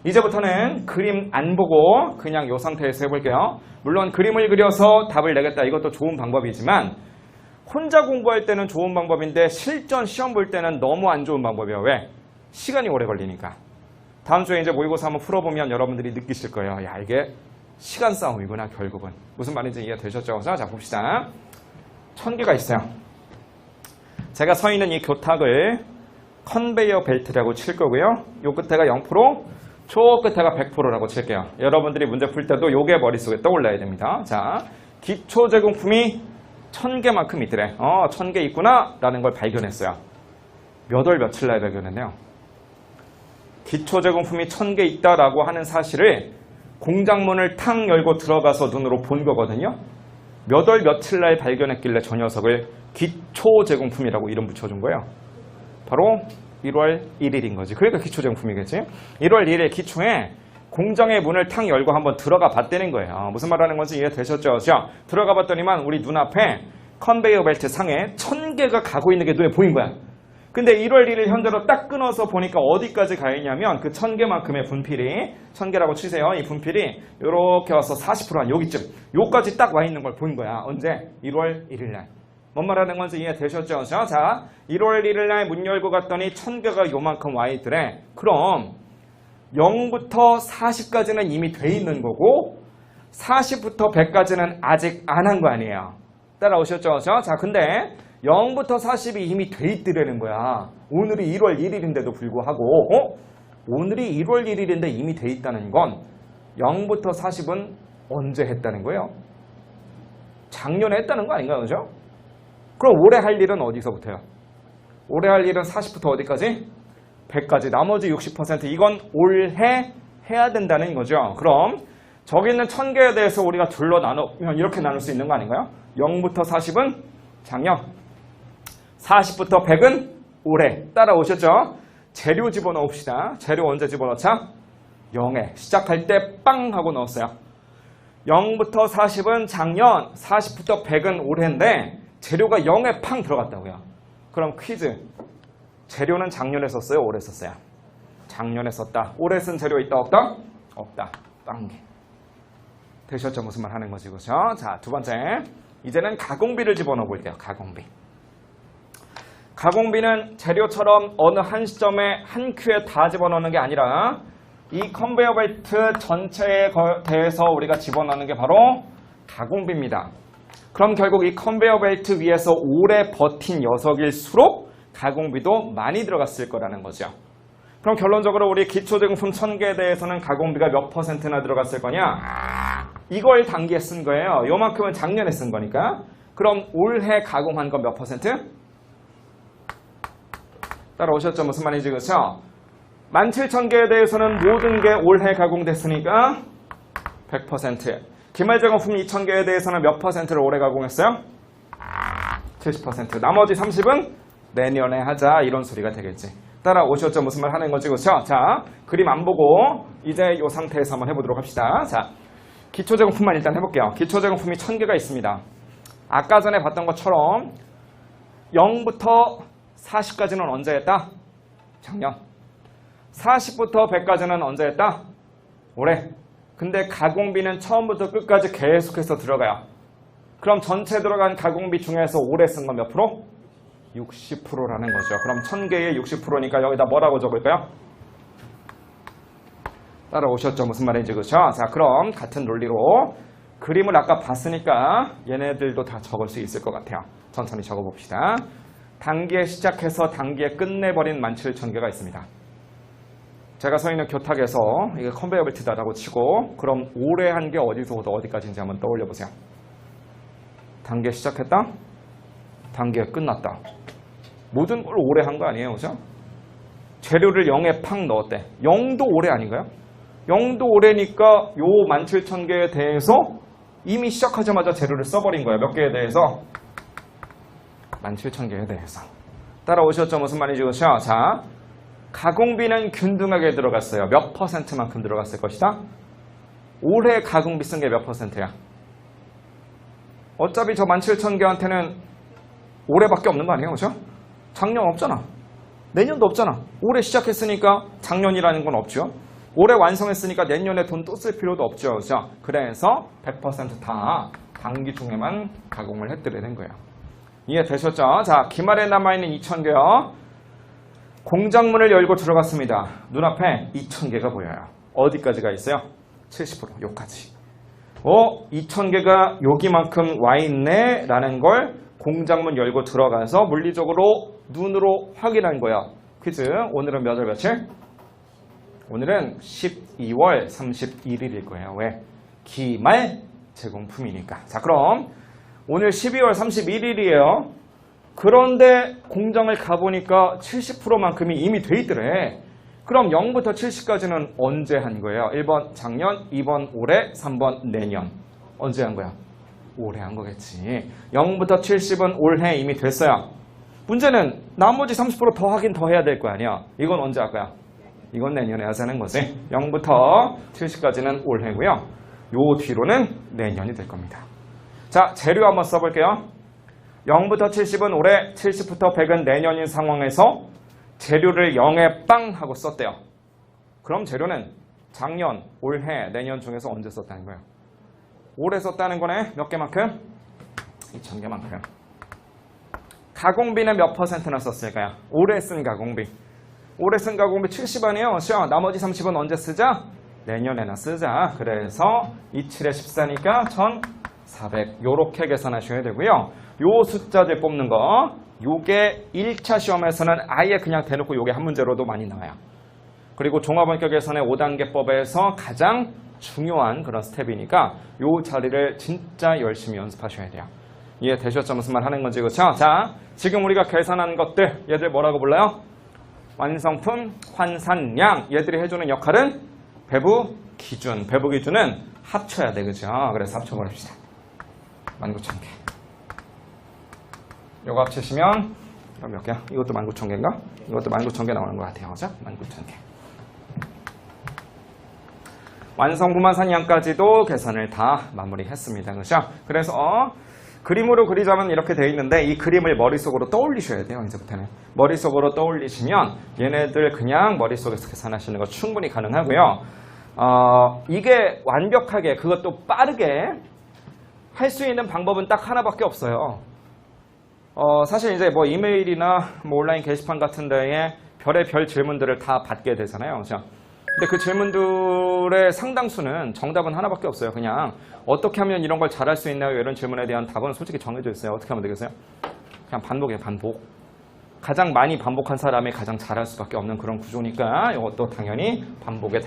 이제부터는 그림 안 보고 그냥 이 상태에서 해볼게요. 물론 그림을 그려서 답을 내겠다. 이것도 좋은 방법이지만 혼자 공부할 때는 좋은 방법인데 실전 시험 볼 때는 너무 안 좋은 방법이에요. 왜? 시간이 오래 걸리니까. 다음 주에 이제 모의고사 한번 풀어보면 여러분들이 느끼실 거예요. 야, 이게 시간 싸움이구나 결국은. 무슨 말인지 이해되셨죠? 자, 봅시다. 1000개가 있어요. 제가 서 있는 이 교탁을 컨베이어 벨트라고 칠 거고요. 요 끝에가 0%, 저 끝에가 100%라고 칠게요. 여러분들이 문제 풀 때도 요게 머릿속에 떠올라야 됩니다. 자, 기초 제공품이 1000개만큼 있더래. 1000개 있구나 라는 걸 발견했어요. 몇 월 며칠 날 발견했네요. 기초 제공품이 1000개 있다라고 하는 사실을 공장문을 탁 열고 들어가서 눈으로 본 거거든요. 몇 월 며칠 날 발견했길래 저 녀석을 기초 제공품이라고 이름 붙여준 거예요. 바로 1월 1일인 거지. 그러니까 기초 제공품이겠지. 1월 1일 기초에 공장의 문을 탁 열고 한번 들어가 봤다는 거예요. 무슨 말하는 건지 이해되셨죠? 자, 들어가 봤더니만 우리 눈앞에 컨베이어 벨트 상에 1000개가 가고 있는 게 눈에 보인 거야. 근데 1월 1일 현재로 딱 끊어서 보니까 어디까지 가 있냐면 그 1000개만큼의 분필이 1000개라고 치세요. 이 분필이 이렇게 와서 40%한 여기쯤 요까지 딱 와 있는 걸 본 거야. 언제? 1월 1일 날. 뭔 말하는 건지 이해되셨죠? 자, 1월 1일 날 문 열고 갔더니 1000개가 요만큼 와 있더래. 그럼 0부터 40까지는 이미 돼 있는 거고 40부터 100까지는 아직 안 한 거 아니에요. 따라오셨죠? 자, 근데 0부터 40이 이미 돼 있더라는 거야. 오늘이 1월 1일인데도 불구하고 오늘이 1월 1일인데 이미 돼 있다는 건 0부터 40은 언제 했다는 거예요? 작년에 했다는 거 아닌가요? 그죠? 그럼 올해 할 일은 어디서부터요? 올해 할 일은 40부터 어디까지? 100까지. 나머지 60% 이건 올해 해야 된다는 거죠. 그럼 저기 있는 1000개에 대해서 우리가 둘로 나누면 이렇게 나눌 수 있는 거 아닌가요? 0부터 40은 작년, 40부터 100은 올해. 따라오셨죠? 재료 집어넣읍시다. 재료 언제 집어넣자? 0에 시작할 때 빵 하고 넣었어요. 0부터 40은 작년, 40부터 100은 올해인데 재료가 0에 팡 들어갔다고요. 그럼 퀴즈. 재료는 작년에 썼어요? 올해 썼어요? 작년에 썼다. 올해 쓴 재료 있다 없다? 없다. 빵개. 되셨죠? 무슨 말 하는 거지, 그죠? 자, 두 번째. 이제는 가공비를 집어넣어 볼게요. 가공비. 가공비는 재료처럼 어느 한 시점에 한 큐에 다 집어넣는 게 아니라 이 컨베이어 벨트 전체에 대해서 우리가 집어넣는 게 바로 가공비입니다. 그럼 결국 이 컨베이어 벨트 위에서 오래 버틴 녀석일수록 가공비도 많이 들어갔을 거라는 거죠. 그럼 결론적으로 우리 기초제공품 1000개에 대해서는 가공비가 몇 %나 들어갔을 거냐? 이걸 단기에 쓴 거예요. 요만큼은 작년에 쓴 거니까. 그럼 올해 가공한 건 몇 %? 따라오셨죠? 무슨 말인지 그렇죠? 17,000개에 대해서는 모든 게 올해 가공됐으니까 100%. 기말제공품 2,000개에 대해서는 몇 %를 올해 가공했어요? 70%. 나머지 30은 내년에 하자 이런 소리가 되겠지. 따라오셨죠? 무슨 말 하는 거지? 그렇죠? 자, 그림 안 보고 이제 이 상태에서 한번 해보도록 합시다. 자, 기초제공품만 일단 해볼게요. 기초제공품이 1000개가 있습니다. 아까 전에 봤던 것처럼 0부터 40까지는 언제 했다? 작년. 40부터 100까지는 언제 했다? 올해. 근데 가공비는 처음부터 끝까지 계속해서 들어가요. 그럼 전체 들어간 가공비 중에서 올해 쓴 건 몇 프로? 60%라는 거죠. 그럼 1000개의 60%니까 여기다 뭐라고 적을까요? 따라오셨죠? 무슨 말인지 그렇죠? 자, 그럼 같은 논리로 그림을 아까 봤으니까 얘네들도 다 적을 수 있을 것 같아요. 천천히 적어봅시다. 단기에 시작해서 단기에 끝내버린 17,000개가 있습니다. 제가 서 있는 교탁에서 이게 컨베이어 벨트다라고 치고 그럼 올해 한 게 어디서부터 어디까지인지 한번 떠올려 보세요. 단기에 시작했다. 단기에 끝났다. 모든 걸 올해 한 거 아니에요, 그죠? 재료를 0에 팍 넣었대. 0도 올해 아닌가요? 0도 올해니까 요 17,000개에 대해서 이미 시작하자마자 재료를 써버린 거예요. 몇 개에 대해서? 17,000개에 대해서. 따라오셨죠? 무슨 말인지 그렇죠? 자, 가공비는 균등하게 들어갔어요. 몇 %만큼 들어갔을 것이다? 올해 가공비 쓴 게 몇 %야? 어차피 저 17,000개한테는 올해밖에 없는 거 아니에요? 그죠? 작년 없잖아. 내년도 없잖아. 올해 시작했으니까 작년이라는 건 없죠. 올해 완성했으니까 내년에 돈 또 쓸 필요도 없죠. 그렇죠? 그래서 100% 다 단기 중에만 가공을 해드리는 거예요. 이해되셨죠? 자, 기말에 남아있는 2,000개요. 공장문을 열고 들어갔습니다. 눈앞에 2,000개가 보여요. 어디까지가 있어요? 70%, 요까지. 2,000개가 여기만큼 와 있네 라는 걸 공장문 열고 들어가서 물리적으로 눈으로 확인한 거야. 퀴즈. 오늘은 몇 월 며칠? 오늘은 12월 31일일 거예요. 왜? 기말 제공품이니까. 자, 그럼 오늘 12월 31일이에요. 그런데 공장을 가보니까 70%만큼이 이미 돼 있더래. 그럼 0부터 70까지는 언제 한 거예요? 1번 작년, 2번 올해, 3번 내년. 언제 한 거야? 올해 한 거겠지. 0부터 70은 올해 이미 됐어요. 문제는 나머지 30% 더 하긴 더 해야 될 거 아니야. 이건 언제 할 거야? 이건 내년에 하자는 거지. 0부터 70까지는 올해고요. 요 뒤로는 내년이 될 겁니다. 자, 재료 한번 써볼게요. 0부터 70은 올해, 70부터 100은 내년인 상황에서 재료를 0에 빵 하고 썼대요. 그럼 재료는 작년, 올해, 내년 중에서 언제 썼다는 거예요? 올해 썼다는 거네. 몇 개만큼? 2,000개만큼. 가공비는 몇 %나 썼을까요? 올해 쓴 가공비. 올해 쓴 가공비 70 아니에요. 나머지 30은 언제 쓰자? 내년에나 쓰자. 그래서 27에 14니까 1,400. 요렇게 계산하셔야 되고요. 요 숫자들 뽑는 거. 요게 1차 시험에서는 아예 그냥 대놓고 요게 한 문제로도 많이 나와요. 그리고 종합원격 계산의 5단계법에서 가장 중요한 그런 스텝이니까 요 자리를 진짜 열심히 연습하셔야 돼요. 이해되셨죠? 무슨 말 하는 건지. 그렇죠? 자, 지금 우리가 계산한 것들 얘들 뭐라고 불러요? 완성품, 환산량. 얘들이 해주는 역할은 배부 기준. 배부 기준은 합쳐야 돼. 그죠? 그래서 합쳐버립시다. 19,000개. 요거 합치시면 그럼 몇 개야? 이것도 19,000개인가? 이것도 19,000개 나오는 것 같아요. 그죠? 19,000개. 완성품 환산량까지도 계산을 다 마무리했습니다. 그죠? 그래서 그림으로 그리자면 이렇게 되어 있는데 이 그림을 머릿속으로 떠올리셔야 돼요. 이제부터는. 머릿속으로 떠올리시면 얘네들 그냥 머릿속에서 계산하시는 거 충분히 가능하고요. 이게 완벽하게 그것도 빠르게 할 수 있는 방법은 딱 하나밖에 없어요. 사실 이제 뭐 이메일이나 뭐 온라인 게시판 같은 데에 별의별 질문들을 다 받게 되잖아요. 그죠? 근데 그 질문들의 상당수는 정답은 하나밖에 없어요. 그냥 어떻게 하면 이런 걸 잘할 수 있나요? 이런 질문에 대한 답은 솔직히 정해져 있어요. 어떻게 하면 되겠어요? 그냥 반복이에요. 반복. 가장 많이 반복한 사람이 가장 잘할 수밖에 없는 그런 구조니까 이것도 당연히 반복에